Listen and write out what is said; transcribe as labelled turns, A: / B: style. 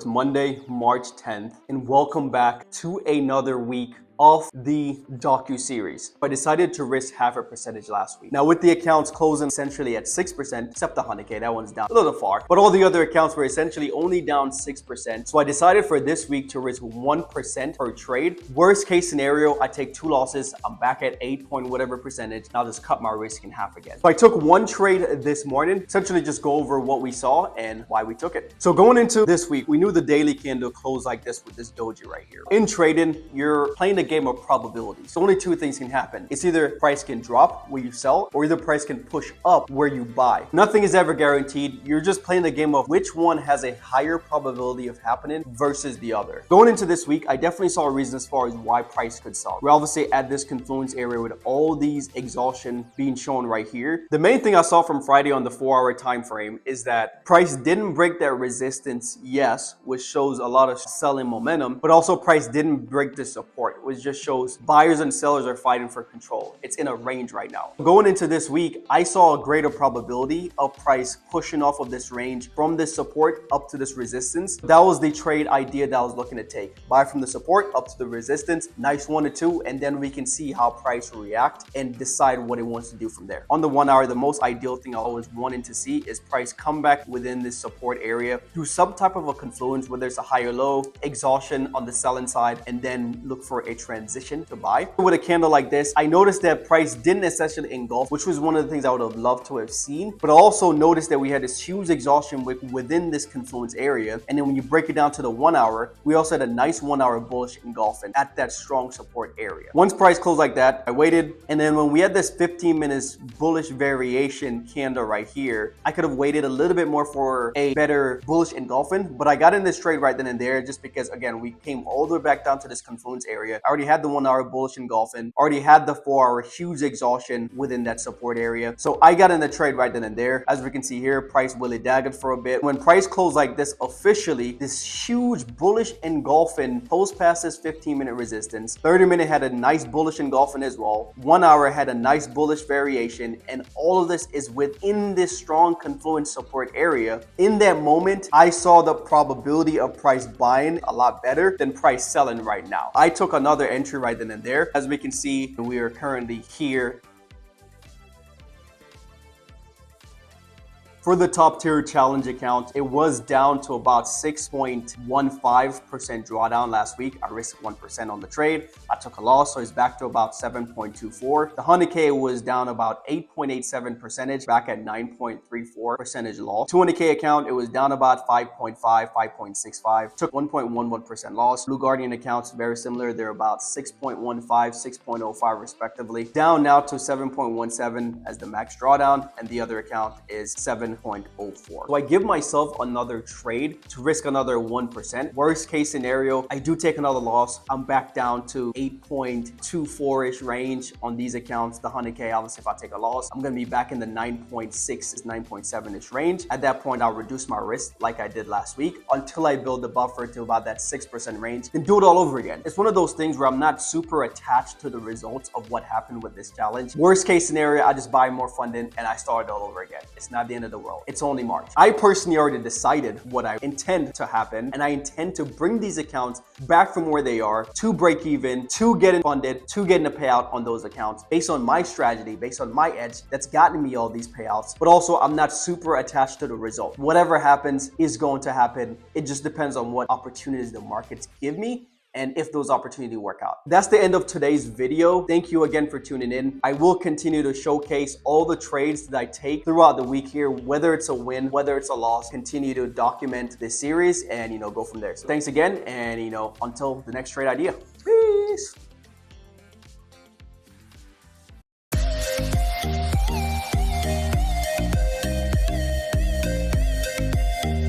A: It's Monday, March 10th, and welcome back to another week of the docu-series. I decided to risk half a percentage last week. Now with the accounts closing essentially at 6%, except the 100K, that one's down a little far, but all the other accounts were essentially only down 6%. So I decided for this week to risk 1% per trade. Worst case scenario, I take 2 losses, I'm back at 8 point whatever percentage, and I'll just cut my risk in half again. So I took one trade this morning, essentially just go over what we saw and why we took it. So going into this week, we knew the daily candle closed like this with this doji right here. In trading, you're playing the game of probability. So only two things can happen. It's either price can drop where you sell, or either price can push up where you buy. Nothing is ever guaranteed. You're just playing the game of which one has a higher probability of happening versus the other. Going into this week, I definitely saw a reason as far as why price could sell. We're obviously at this confluence area with all these exhaustion being shown right here. The main thing I saw from Friday on the 4-hour time frame is that price didn't break that resistance, yes, which shows a lot of selling momentum, but also price didn't break the support, which just shows buyers and sellers are fighting for control. It's in a range right now. Going into this week, I saw a greater probability of price pushing off of this range from this support up to this resistance. That was the trade idea that I was looking to take. Buy from the support up to the resistance, nice 1 to 2, and then we can see how price will react and decide what it wants to do from there. On the 1 hour, the most ideal thing I always wanted to see is price come back within this support area, do some type of a confluence, whether it's a higher low, exhaustion on the selling side, and then look for a transition to buy. With a candle like this, I noticed that price didn't essentially engulf, which was one of the things I would have loved to have seen, but I also noticed that we had this huge exhaustion within this confluence area. And then when you break it down to the 1 hour, we also had a nice 1 hour bullish engulfing at that strong support area. Once price closed like that, I waited, and then when we had this 15 minutes bullish variation candle right here, I could have waited a little bit more for a better bullish engulfing, but I got in this trade right then and there just because, again, we came all the way back down to this confluence area. I already had the 1 hour bullish engulfing, already had the 4 hour huge exhaustion within that support area. So I got in the trade right then and there. As we can see here, price willy daggered for a bit. When price closed like this, officially, this huge bullish engulfing post past this 15-minute resistance. 30-minute had a nice bullish engulfing as well. 1 hour had a nice bullish variation, and all of this is within this strong confluence support area. In that moment, I saw the probability of price buying a lot better than price selling right now. I took another entry right then and there. As we can see, we are currently here. For the top tier challenge account, it was down to about 6.15% drawdown last week. I risked 1% on the trade. I took a loss, so it's back to about 7.24. The 100K was down about 8.87%, back at 9.34% loss. 200K account, it was down about 5.5, 5.65. Took 1.11% loss. Blue Guardian accounts, very similar. They're about 6.15, 6.05 respectively. Down now to 7.17 as the max drawdown, and the other account is 7.04. So I give myself another trade to risk another 1%. Worst case scenario, I do take another loss. I'm back down to 8.24-ish range on these accounts. The 100K, obviously, if I take a loss, I'm going to be back in the 9.6, 9.7-ish range. At that point, I'll reduce my risk like I did last week until I build the buffer to about that 6% range and do it all over again. It's one of those things where I'm not super attached to the results of what happened with this challenge. Worst case scenario, I just buy more funding and I start it all over again. It's not the end of the world. It's only March. I personally already decided what I intend to happen, and I intend to bring these accounts back from where they are to break even, to getting funded, to getting a payout on those accounts based on my strategy, based on my edge that's gotten me all these payouts. But also, I'm not super attached to the result. Whatever happens is going to happen. It just depends on what opportunities the markets give me and if those opportunities work out. That's the end of today's video. Thank you again for tuning in. I will continue to showcase all the trades that I take throughout the week here, whether it's a win, whether it's a loss. Continue to document this series and, go from there. So thanks again, and, until the next trade idea. Peace.